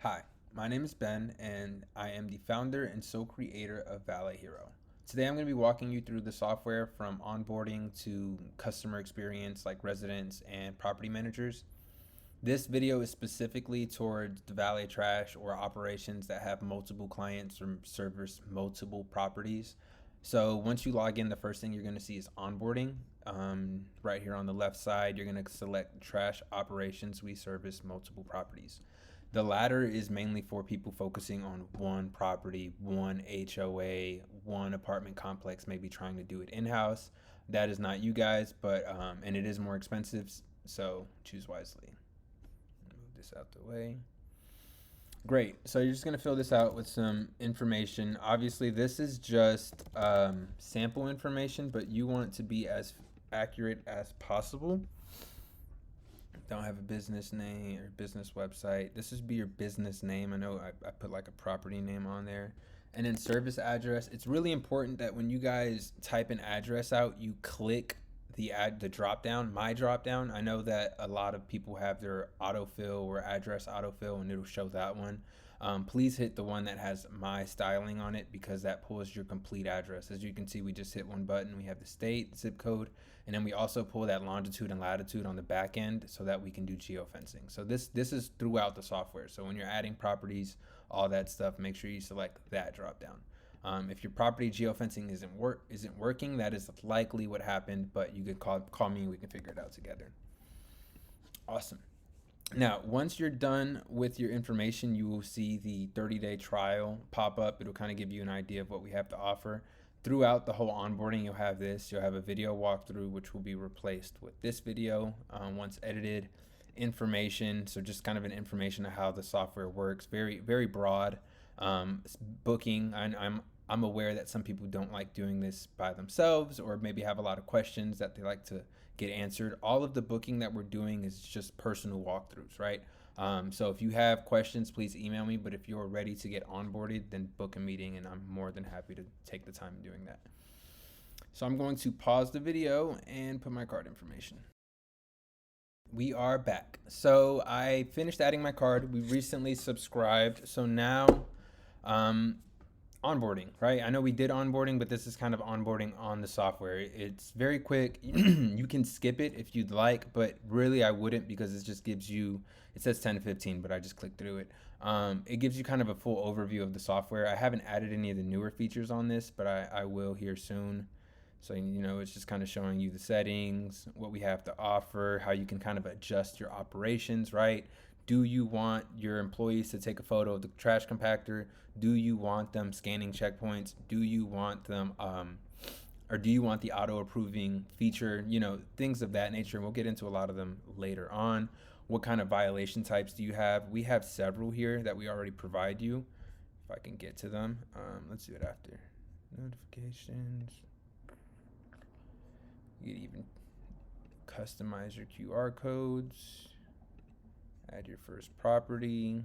Hi, my name is Ben, and I am the founder and sole creator of Valet Hero. Today, I'm going to be walking you through the software from onboarding to customer experience, like residents and property managers. This video is specifically towards the valet trash or operations that have multiple clients or service multiple properties. So once you log in, the first thing you're going to see is onboarding. Right here on the left side, you're going to select trash operations. We service multiple properties. The latter is mainly for people focusing on one property, one HOA, one apartment complex, maybe trying to do it in-house. That is not you guys, but and it is more expensive, so choose wisely. Move this out the way. Great. So you're just going to fill this out with some information. Obviously, this is just sample information, but you want it to be as accurate as possible. Don't have a business name or business website. This would be your business name. I know I put like a property name on there. And then service address. It's really important that when you guys type an address out, you click the drop down, my drop down. I know that a lot of people have their autofill or address autofill, and it'll show that one. Please hit the one that has my styling on it, because that pulls your complete address. As you can see, we just hit one button. We have the state, zip code, and then we also pull that longitude and latitude on the back end so that we can do geofencing. So this is throughout the software. So when you're adding properties, all that stuff, make sure you select that drop down. If your property geofencing isn't working, that is likely what happened, but you could call me and we can figure it out together. Awesome. Now, once you're done with your information, you will see the 30-day trial pop up. It'll kind of give you an idea of what we have to offer. Throughout the whole onboarding, you'll have this. You'll have a video walkthrough, which will be replaced with this video once edited. Information, so just kind of an information of how the software works. Very, very broad. Booking, I'm aware that some people don't like doing this by themselves, or maybe have a lot of questions that they like to get answered. All of the booking that we're doing is just personal walkthroughs, right? So if you have questions, please email me. But if you're ready to get onboarded, then book a meeting, and I'm more than happy to take the time doing that. So I'm going to pause the video and put my card information. We are back. So I finished adding my card. We recently subscribed. So now onboarding, right? I know we did onboarding, but this is kind of onboarding on the software. It's very quick. You can skip it if you'd like, but really I wouldn't, because it just gives you, it says 10 to 15, but I just clicked through it. It gives you kind of a full overview of the software. I haven't added any of the newer features on this, but I will here soon. So, it's just kind of showing you the settings, what we have to offer, how you can kind of adjust your operations, right? Do you want your employees to take a photo of the trash compactor? Do you want them scanning checkpoints? Do you want them, or do you want the auto approving feature? Things of that nature. And we'll get into a lot of them later on. What kind of violation types do you have? We have several here that we already provide you. If I can get to them, let's do it after. Notifications. You can even customize your QR codes. Add your first property.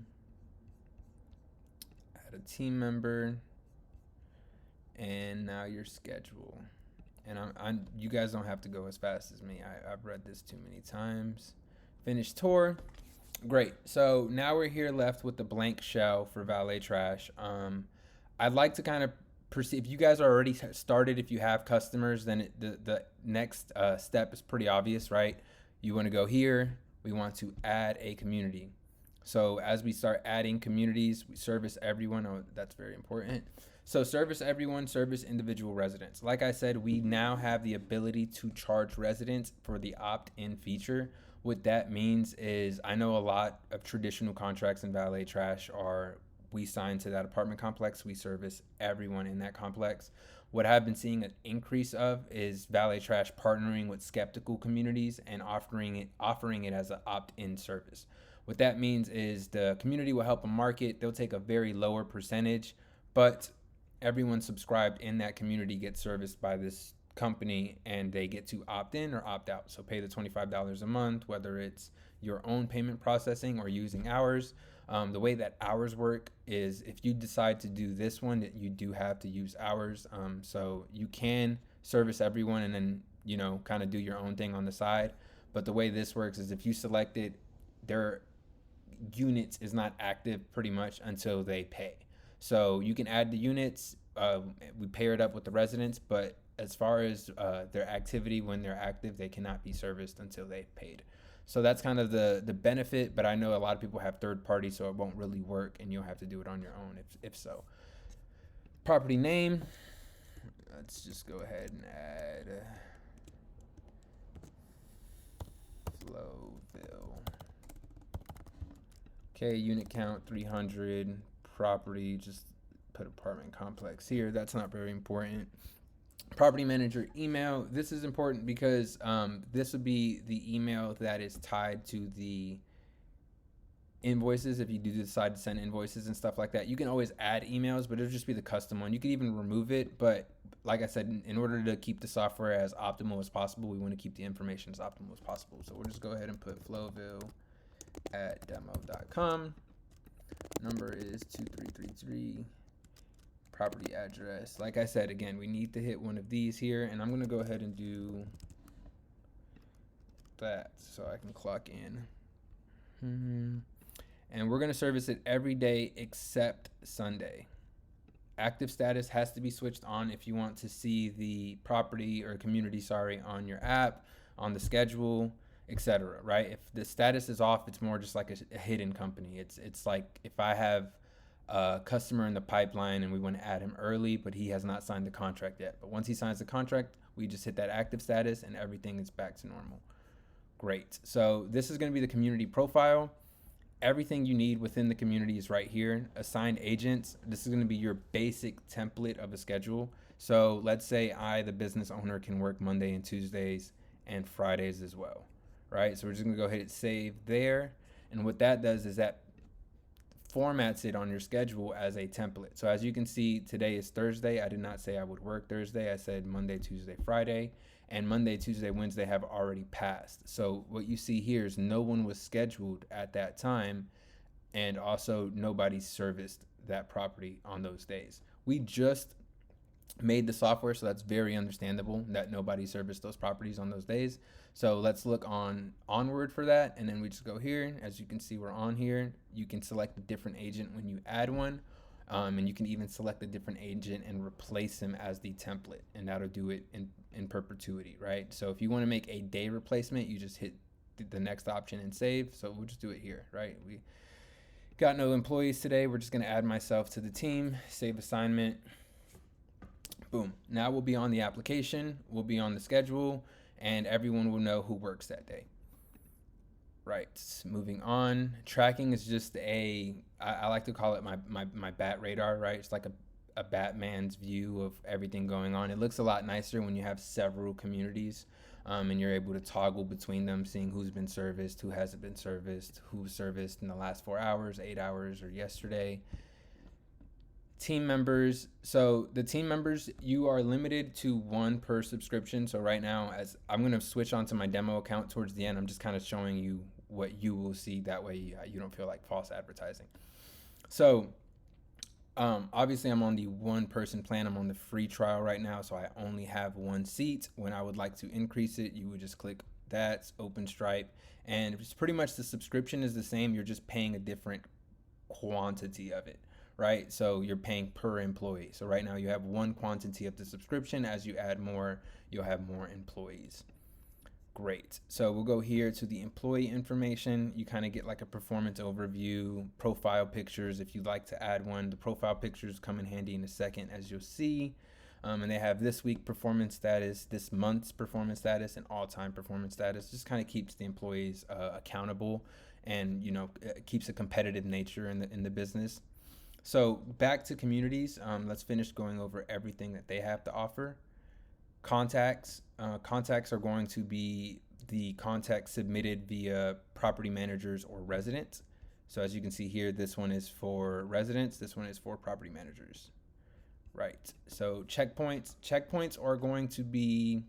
Add a team member. And now your schedule. And you guys don't have to go as fast as me. I've read this too many times. Finish tour. Great. So now we're here left with the blank shell for valet trash. I'd like to kind of if you guys are already started, if you have customers, then the next step is pretty obvious, right? You want to go here. We want to add a community. So as we start adding communities, we service everyone. Oh, that's very important. So service everyone, service individual residents. Like I said, we now have the ability to charge residents for the opt-in feature. What that means is, I know a lot of traditional contracts in valet trash are, we sign to that apartment complex, we service everyone in that complex. What I've been seeing an increase of is valet trash partnering with skeptical communities and offering it as an opt-in service. What that means is the community will help them market. They'll take a very lower percentage, but everyone subscribed in that community gets serviced by this company, and they get to opt in or opt out. So pay the $25 a month, whether it's your own payment processing or using ours. The way that ours work is, if you decide to do this one, that you do have to use ours. So you can service everyone and then, kind of do your own thing on the side. But the way this works is, if you select it, units is not active pretty much until they pay. So you can add the units, we pair it up with the residents, but as far as their activity, when they're active, they cannot be serviced until they've paid. So that's kind of the benefit, but I know a lot of people have third parties, so it won't really work, and you'll have to do it on your own if so. Property name, let's just go ahead and add Flowville. Okay, unit count 300, property, just put apartment complex here. That's not very important. Property manager email. This is important because this would be the email that is tied to the invoices. If you do decide to send invoices and stuff like that, you can always add emails, but it'll just be the custom one. You could even remove it, but like I said, in order to keep the software as optimal as possible, we want to keep the information as optimal as possible. So we'll just go ahead and put flowville@demo.com. Number is 2333. Property address. Like I said, again, we need to hit one of these here, and I'm going to go ahead and do that so I can clock in. And we're going to service it every day except Sunday. Active status has to be switched on if you want to see the property or community, on your app, on the schedule, etc. Right? If the status is off, it's more just like a hidden company. It's like if I have a customer in the pipeline and we want to add him early, but he has not signed the contract yet. But once he signs the contract, we just hit that active status and everything is back to normal. Great. So this is going to be the community profile. Everything you need within the community is right here. Assigned agents. This is going to be your basic template of a schedule. So let's say I, the business owner, can work Monday and Tuesdays and Fridays as well, right? So we're just going to go ahead and save there. And what that does is that formats it on your schedule as a template. So as you can see, today is Thursday. I did not say I would work Thursday. I said Monday, Tuesday, Friday, and Monday, Tuesday, Wednesday have already passed. So what you see here is no one was scheduled at that time, and also nobody serviced that property on those days. We just made the software, so that's very understandable that nobody serviced those properties on those days. So let's look onward for that, and then we just go here. As you can see, we're on here. You can select a different agent when you add one, and you can even select a different agent and replace him as the template, and that'll do it in perpetuity, right? So if you want to make a day replacement, you just hit the next option and save. So we'll just do it here, right? We got no employees today. We're just going to add myself to the team, save assignment. Boom. Now we'll be on the application, we'll be on the schedule, and everyone will know who works that day. Right, moving on. Tracking is just I like to call it my bat radar, right? It's like a Batman's view of everything going on. It looks a lot nicer when you have several communities, and you're able to toggle between them, seeing who's been serviced, who hasn't been serviced, who was serviced in the last 4 hours, 8 hours, or yesterday. Team members. So the team members, you are limited to one per subscription. So right now, as I'm going to switch onto my demo account towards the end, I'm just kind of showing you what you will see. That way you don't feel like false advertising. So obviously I'm on the one person plan. I'm on the free trial right now. So I only have one seat. When I would like to increase it, you would just click that, open Stripe. And it's pretty much the subscription is the same. You're just paying a different quantity of it. Right? So you're paying per employee. So right now you have one quantity of the subscription. As you add more, you'll have more employees. Great. So we'll go here to the employee information. You kind of get like a performance overview, profile pictures if you'd like to add one. The profile pictures come in handy in a second, as you'll see. And they have this week performance status, this month's performance status, and all-time performance status. Just kind of keeps the employees accountable, and keeps a competitive nature in the business. So back to communities, let's finish going over everything that they have to offer. Contacts. Contacts are going to be the contacts submitted via property managers or residents. So as you can see here, this one is for residents, this one is for property managers. Right. So checkpoints. Checkpoints are going to be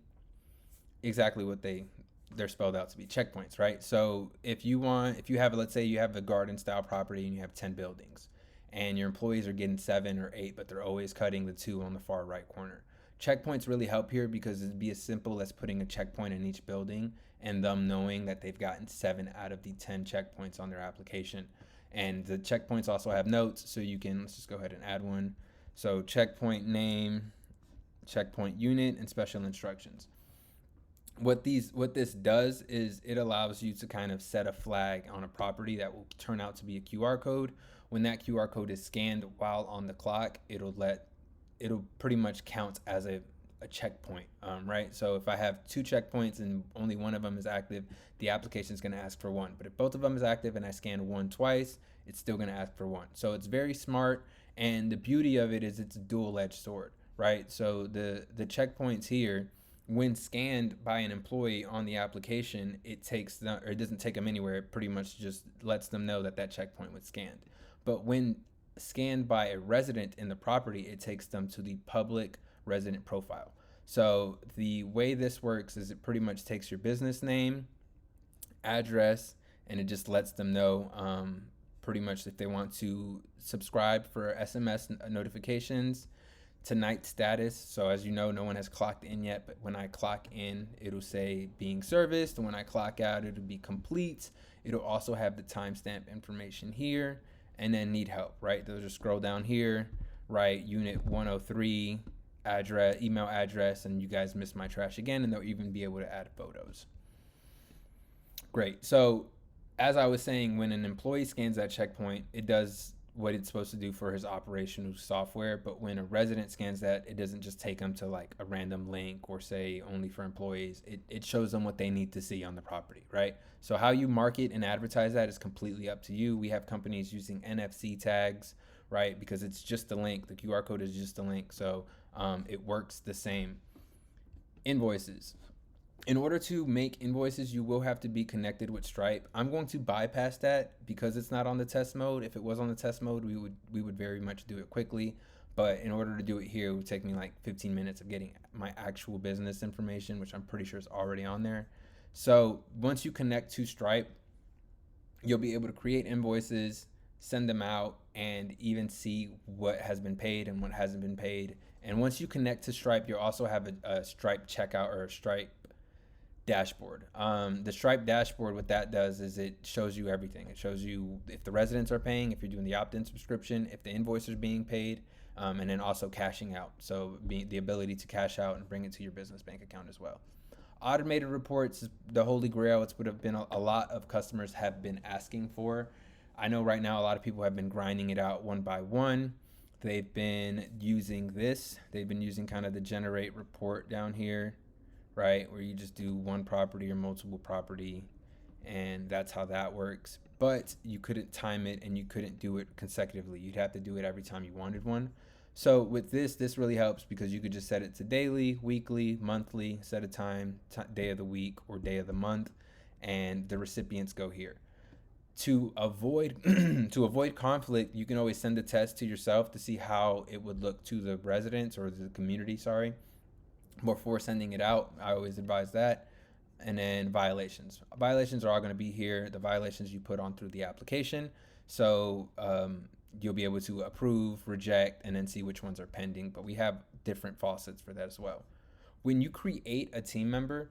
exactly what they're spelled out to be, checkpoints, right? So if you have, let's say you have a garden style property and you have 10 buildings. And your employees are getting 7 or 8, but they're always cutting the 2 on the far right corner. Checkpoints really help here because it'd be as simple as putting a checkpoint in each building and them knowing that they've gotten 7 out of the 10 checkpoints on their application. And the checkpoints also have notes, so you can, let's just go ahead and add one. So checkpoint name, checkpoint unit, and special instructions. What this does is it allows you to kind of set a flag on a property that will turn out to be a QR code. When that QR code is scanned while on the clock, it'll pretty much count as a checkpoint, right? So if I have 2 checkpoints and only one of them is active, the application is going to ask for 1. But if both of them is active and I scan 1 twice, it's still going to ask for 1. So it's very smart, and the beauty of it is it's a dual-edged sword, right? So the checkpoints here, when scanned by an employee on the application, it doesn't take them anywhere. It pretty much just lets them know that checkpoint was scanned. But when scanned by a resident in the property, it takes them to the public resident profile. So the way this works is it pretty much takes your business name, address, and it just lets them know pretty much if they want to subscribe for SMS notifications, tonight status. So as you know, no one has clocked in yet, but when I clock in, it'll say being serviced, and when I clock out, it'll be complete. It'll also have the timestamp information here, and then need help, right? They'll just scroll down here, right? Unit 103, address, email address, and you guys missed my trash again, and they'll even be able to add photos. Great. So as I was saying, when an employee scans that checkpoint, it does what it's supposed to do for his operational software. But when a resident scans that, it doesn't just take them to like a random link or say only for employees. It shows them what they need to see on the property, right? So how you market and advertise that is completely up to you. We have companies using NFC tags, right? Because it's just a link. The QR code is just a link. So it works the same. Invoices. In order to make invoices, you will have to be connected with Stripe. I'm going to bypass that because it's not on the test mode. If it was on the test mode, we would very much do it quickly. But in order to do it here, it would take me like 15 minutes of getting my actual business information, which I'm pretty sure is already on there. So once you connect to Stripe, you'll be able to create invoices, send them out, and even see what has been paid and what hasn't been paid. And once you connect to Stripe, you'll also have a Stripe checkout or a Stripe dashboard. The Stripe dashboard, what that does is it shows you everything. It shows you if the residents are paying, if you're doing the opt-in subscription, if the invoice is being paid, and then also cashing out. So the ability to cash out and bring it to your business bank account as well. Automated reports is the holy grail. It's what have been a lot of customers have been asking for. I know right now a lot of people have been grinding it out one by one. They've been using this. They've been using kind of the generate report down here, right? Where you just do one property or multiple property, and that's how that works. But you couldn't time it and you couldn't do it consecutively. You'd have to do it every time you wanted one. So with this really helps because you could just set it to daily, weekly, monthly, set a time, day of the week or day of the month, and the recipients go here. To avoid conflict, you can always send a test to yourself to see how it would look to the residents or the community, before sending it out. I always advise that. And then violations. Violations are all going to be here, the violations you put on through the application. So you'll be able to approve, reject, and then see which ones are pending. But we have different faucets for that as well. When you create a team member,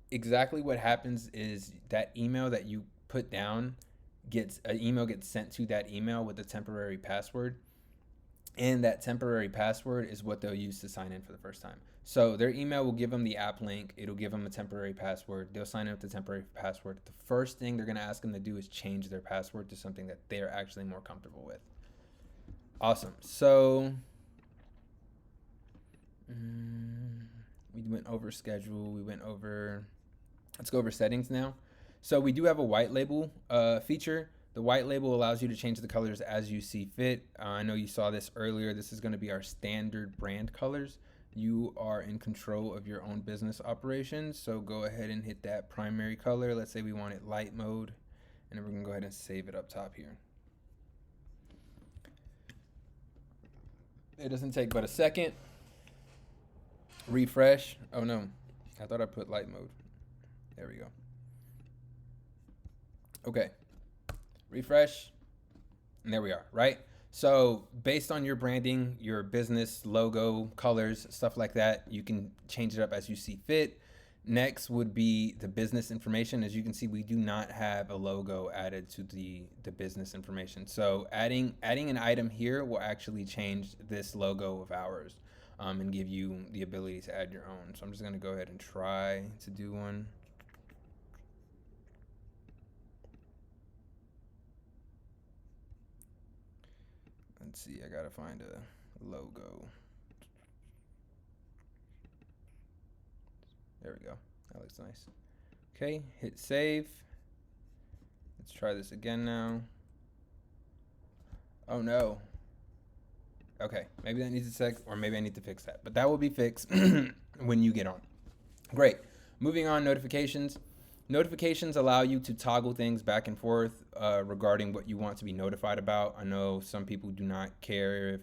exactly what happens is that email that you put down gets sent to that email with a temporary password. And that temporary password is what they'll use to sign in for the first time. So their email will give them the app link. It'll give them a temporary password. They'll sign in with the temporary password. The first thing they're going to ask them to do is change their password to something that they're actually more comfortable with. Awesome. So we went over schedule. Let's go over settings now. So we do have a white label feature. The white label allows you to change the colors as you see fit. I know you saw this earlier. This is going to be our standard brand colors. You are in control of your own business operations. So go ahead and hit that primary color. Let's say we want it light mode. And then we're going to go ahead and save it up top here. It doesn't take but a second. Refresh. Oh no, I thought I put light mode. There we go. Okay. Refresh, and there we are, right? So based on your branding, your business logo, colors, stuff like that, you can change it up as you see fit. Next would be the business information. As you can see, we do not have a logo added to the business information. So adding an item here will actually change this logo of ours, and give you the ability to add your own. So I'm just gonna go ahead and try to do one. Let's see, I gotta find a logo. There we go. That looks nice. Okay, hit save. Let's try this again now. Oh no. Okay, maybe that needs a sec, or maybe I need to fix that. But that will be fixed when you get on. Great. Moving on, notifications. Notifications allow you to toggle things back and forth regarding what you want to be notified about. I know some people do not care if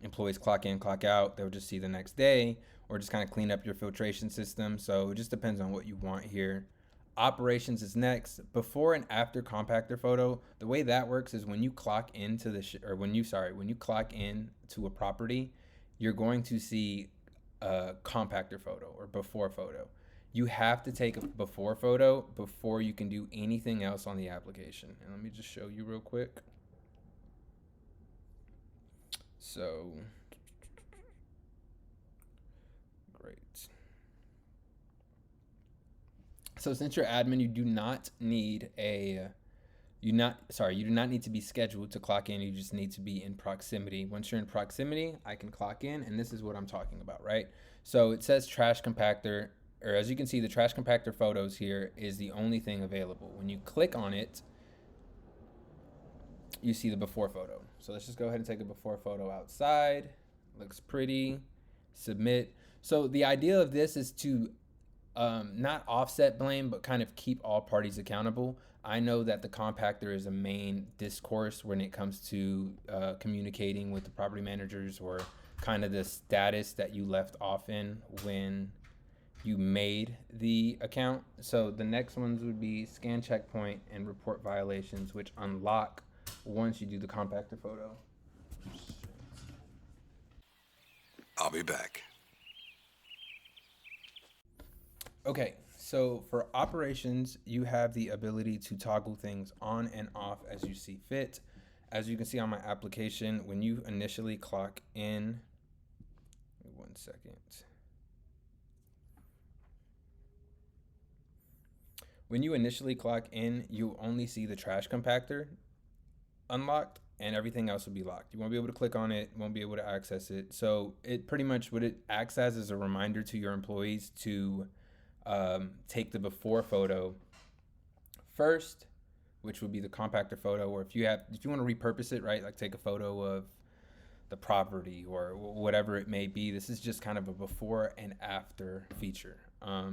employees clock in, clock out. They'll just see the next day, or just kind of clean up your filtration system. So it just depends on what you want here. Operations is next. Before and after compactor photo, the way that works is when you clock into when you clock in to a property, you're going to see a compactor photo or before photo. You have to take a before photo before you can do anything else on the application. And let me just show you real quick. So, great. So since you're admin, you do not need you do not need to be scheduled to clock in. You just need to be in proximity. Once you're in proximity, I can clock in, and this is what I'm talking about, right? So it says trash compactor, or as you can see, the trash compactor photos here is the only thing available. When you click on it, you see the before photo. So let's just go ahead and take a before photo outside. Looks pretty. Submit. So the idea of this is to not offset blame, but kind of keep all parties accountable. I know that the compactor is a main discourse when it comes to communicating with the property managers, or kind of the status that you left off in when you made the account. So the next ones would be scan checkpoint and report violations, which unlock once you do the compactor photo. I'll be back. Okay, so for operations, you have the ability to toggle things on and off as you see fit. As you can see on my application, when you initially clock in, 1 second. When you initially clock in, you only see the trash compactor unlocked, and everything else will be locked. You won't be able to click on it, won't be able to access it. So it pretty much, what it acts as is a reminder to your employees to take the before photo first, which would be the compactor photo, or if you want to repurpose it, right, like take a photo of the property or whatever it may be. This is just kind of a before and after feature.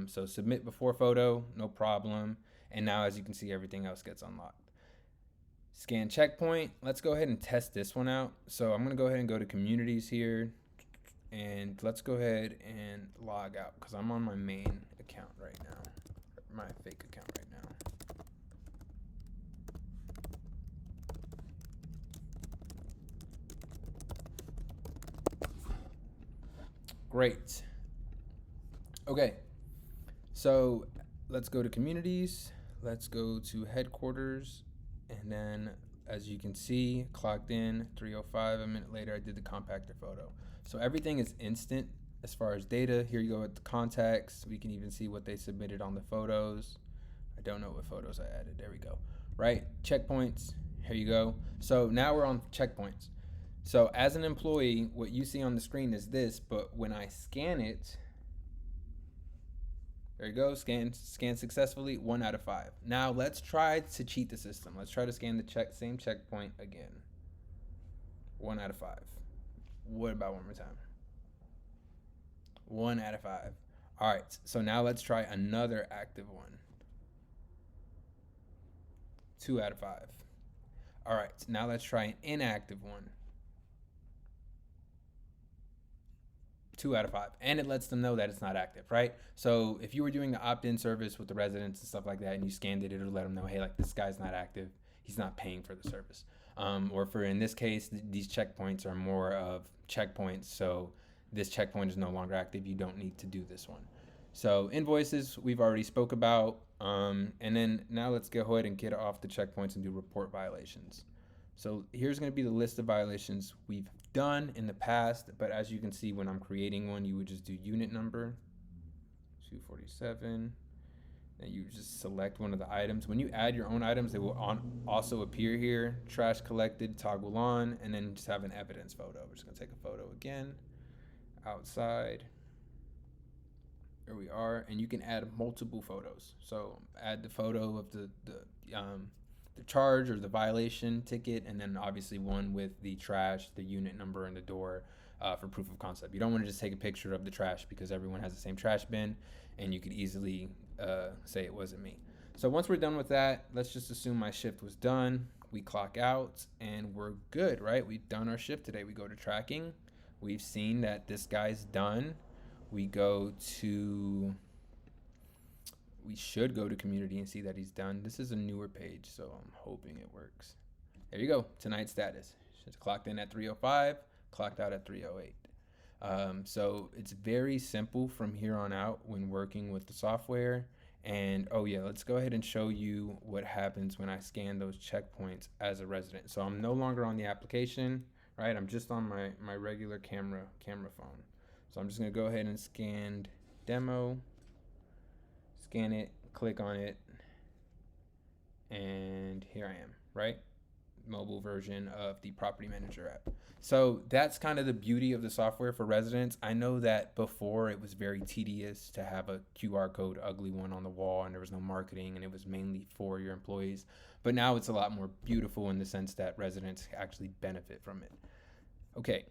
So submit before photo, no problem. And now, as you can see, everything else gets unlocked. Scan checkpoint. Let's go ahead and test this one out. So I'm going to go ahead and go to communities here, and let's go ahead and log out because I'm on my main account right now, my fake account right now. Great. Okay, so let's go to communities. Let's go to headquarters, and then as you can see, clocked in 3:05. A minute later, I did the compactor photo. So everything is instant as far as data. Here you go with the contacts. We can even see what they submitted on the photos. I don't know what photos I added. There we go. Right, checkpoints. Here you go. So now we're on checkpoints. So as an employee, what you see on the screen is this, but when I scan it, there you go, scan successfully, 1 out of 5. Now let's try to cheat the system. Let's try to scan the same checkpoint again. 1 out of 5. What about one more time? 1 out of 5. All right, so now let's try another active one. 2 out of 5. All right, now let's try an inactive one. 2 out of 5, and it lets them know that it's not active, right? So if you were doing the opt-in service with the residents and stuff like that, and you scanned it, it'll let them know, hey, like, this guy's not active, he's not paying for the service. Or for, in this case, these checkpoints are more of checkpoints, so this checkpoint is no longer active, you don't need to do this one. So invoices we've already spoke about, and then now let's go ahead and get off the checkpoints and do report violations. So here's going to be the list of violations we've done in the past, but as you can see, when I'm creating one, you would just do unit number 247. And you just select one of the items. When you add your own items, they will also appear here. Trash collected, toggle on, and then just have an evidence photo. We're just gonna take a photo again, outside. There we are, and you can add multiple photos. So add the photo of the charge or the violation ticket, and then obviously one with the trash, the unit number, and the door for proof of concept. You don't want to just take a picture of the trash because everyone has the same trash bin, and you could easily say it wasn't me. So once we're done with that, let's just assume my shift was done. We clock out and we're good, right? We've done our shift today. We go to tracking. We've seen that this guy's done. We should go to community and see that he's done. This is a newer page, so I'm hoping it works. There you go, tonight's status. Just clocked in at 3:05, clocked out at 3:08. So it's very simple from here on out when working with the software. And oh yeah, let's go ahead and show you what happens when I scan those checkpoints as a resident. So I'm no longer on the application, right? I'm just on my regular camera phone. So I'm just gonna go ahead and scan demo, scan it, click on it, and here I am, right? Mobile version of the property manager app. So that's kind of the beauty of the software for residents. I know that before it was very tedious to have a QR code ugly one on the wall and there was no marketing and it was mainly for your employees, but now it's a lot more beautiful in the sense that residents actually benefit from it. Okay,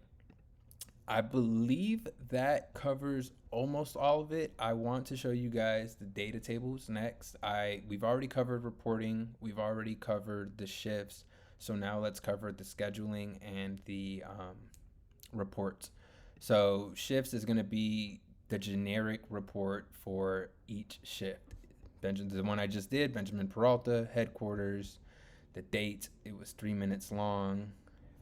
I believe that covers almost all of it. I want to show you guys the data tables next. We've already covered reporting, we've already covered the shifts. So now let's cover the scheduling and the reports. So shifts is going to be the generic report for each shift. The one I just did, Benjamin Peralta, headquarters, the date, it was 3 minutes long,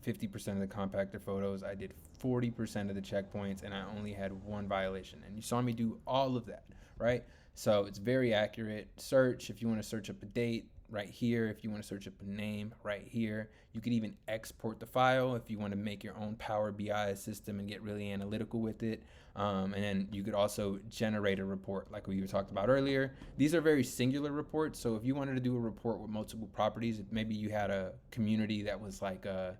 50% of the compactor photos. I did 40% of the checkpoints and I only had one violation. And you saw me do all of that, right? So it's very accurate. Search, if you want to search up a date, right here. If you want to search up a name, right here. You could even export the file if you want to make your own Power BI system and get really analytical with it. And then you could also generate a report like we were talked about earlier. These are very singular reports. So if you wanted to do a report with multiple properties, if maybe you had a community that was like a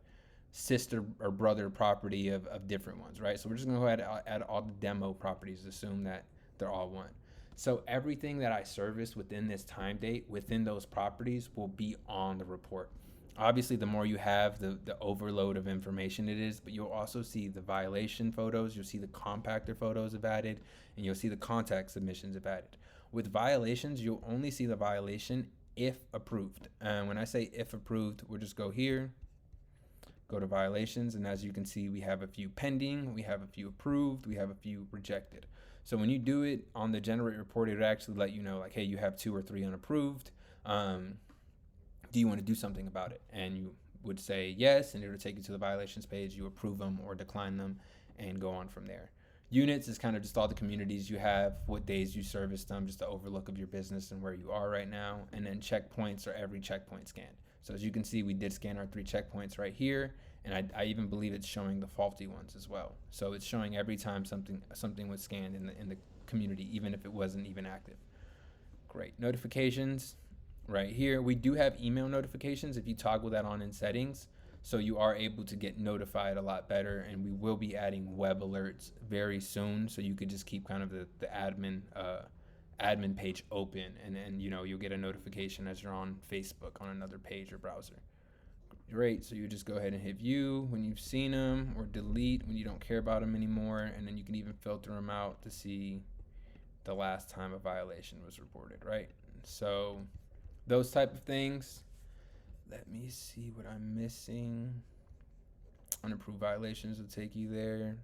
sister or brother property of different ones, right? So we're just going to go ahead and add all the demo properties, assume that they're all one. So everything that I service within this time date, within those properties, will be on the report. Obviously, the more you have, the overload of information it is, but you'll also see the violation photos, you'll see the compactor photos have added, and you'll see the contact submissions have added. With violations, you'll only see the violation if approved. And when I say if approved, we'll just go here, go to violations, and as you can see, we have a few pending, we have a few approved, we have a few rejected. So when you do it on the generate report, it would actually let you know, like, hey, you have 2 or 3 unapproved. Do you want to do something about it? And you would say yes, and it would take you to the violations page. You approve them or decline them and go on from there. Units is kind of just all the communities you have, what days you service them, just the overlook of your business and where you are right now. And then checkpoints are every checkpoint scan. So as you can see, we did scan our 3 checkpoints right here. And I even believe it's showing the faulty ones as well. So it's showing every time something was scanned in the community, even if it wasn't even active. Great. Notifications right here. We do have email notifications if you toggle that on in settings. So you are able to get notified a lot better. And we will be adding web alerts very soon. So you could just keep kind of the admin page open. And then, you'll get a notification as you're on Facebook on another page or browser. Great, so you just go ahead and hit view when you've seen them, or delete when you don't care about them anymore, and then you can even filter them out to see the last time a violation was reported, right? So those type of things. Let me see what I'm missing. Unapproved violations will take you there.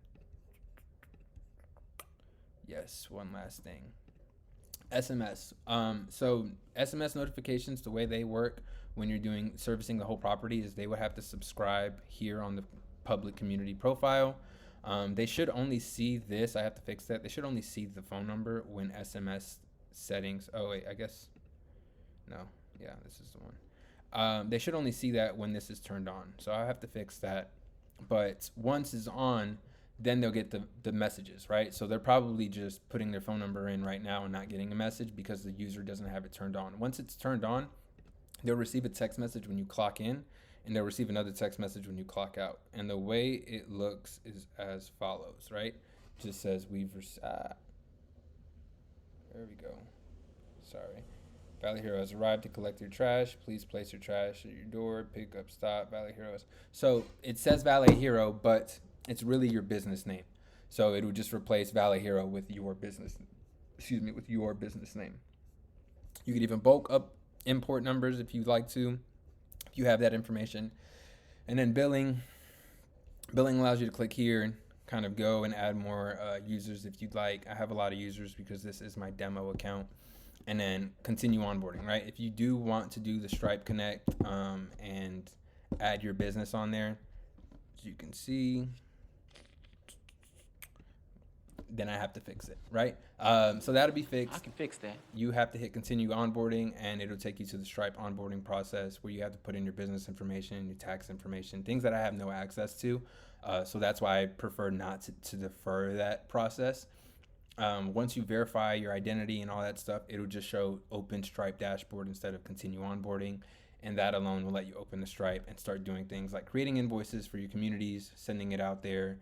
Yes, one last thing. SMS. So SMS notifications, the way they work when you're servicing the whole property is they would have to subscribe here on the public community profile. They should only see this. I have to fix that. They should only see the phone number when SMS settings. Oh wait, I guess no. Yeah, this is the one. They should only see that when this is turned on. So I have to fix that. But once it's on, then they'll get the messages, right? So they're probably just putting their phone number in right now and not getting a message because the user doesn't have it turned on. Once it's turned on, they'll receive a text message when you clock in, and they'll receive another text message when you clock out. And the way it looks is as follows, right? It just says there we go. Sorry. Valet Hero has arrived to collect your trash. Please place your trash at your door. Pick up, stop. Valet Heroes. So it says Valet Hero, but it's really your business name. So it would just replace Valet Hero with your business. With your business name. You could even bulk up import numbers if you'd like to, if you have that information. And then billing. Billing allows you to click here and kind of go and add more users if you'd like. I have a lot of users because this is my demo account. And then continue onboarding, right? If you do want to do the Stripe Connect and add your business on there, as you can see, then I have to fix it, right? So that'll be fixed. I can fix that. You have to hit continue onboarding, and it'll take you to the Stripe onboarding process where you have to put in your business information, your tax information, things that I have no access to. So that's why I prefer not to defer that process. Once you verify your identity and all that stuff, it'll just show open Stripe dashboard instead of continue onboarding. And that alone will let you open the Stripe and start doing things like creating invoices for your communities, sending it out there,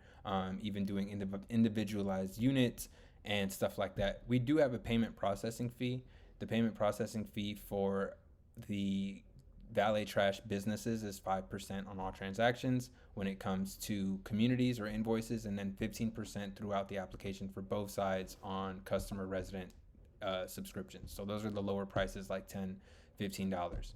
even doing individualized units and stuff like that. We do have a payment processing fee. The payment processing fee for the Valet Trash businesses is 5% on all transactions when it comes to communities or invoices, and then 15% throughout the application for both sides on customer resident subscriptions. So those are the lower prices, like $10, $15.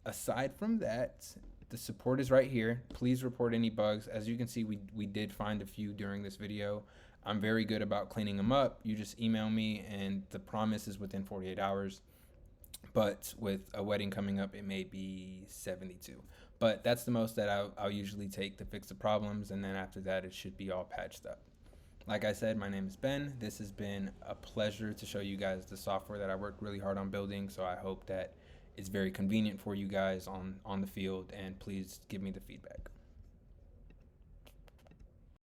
Aside from that, the support is right here. Please report any bugs. As you can see, we did find a few during this video. I'm very good about cleaning them up. You just email me, and the promise is within 48 hours. But with a wedding coming up, it may be 72. But that's the most that I'll usually take to fix the problems, and then after that, it should be all patched up. Like I said, my name is Ben. This has been a pleasure to show you guys the software that I worked really hard on building, so I hope that it's very convenient for you guys on the field, and please give me the feedback.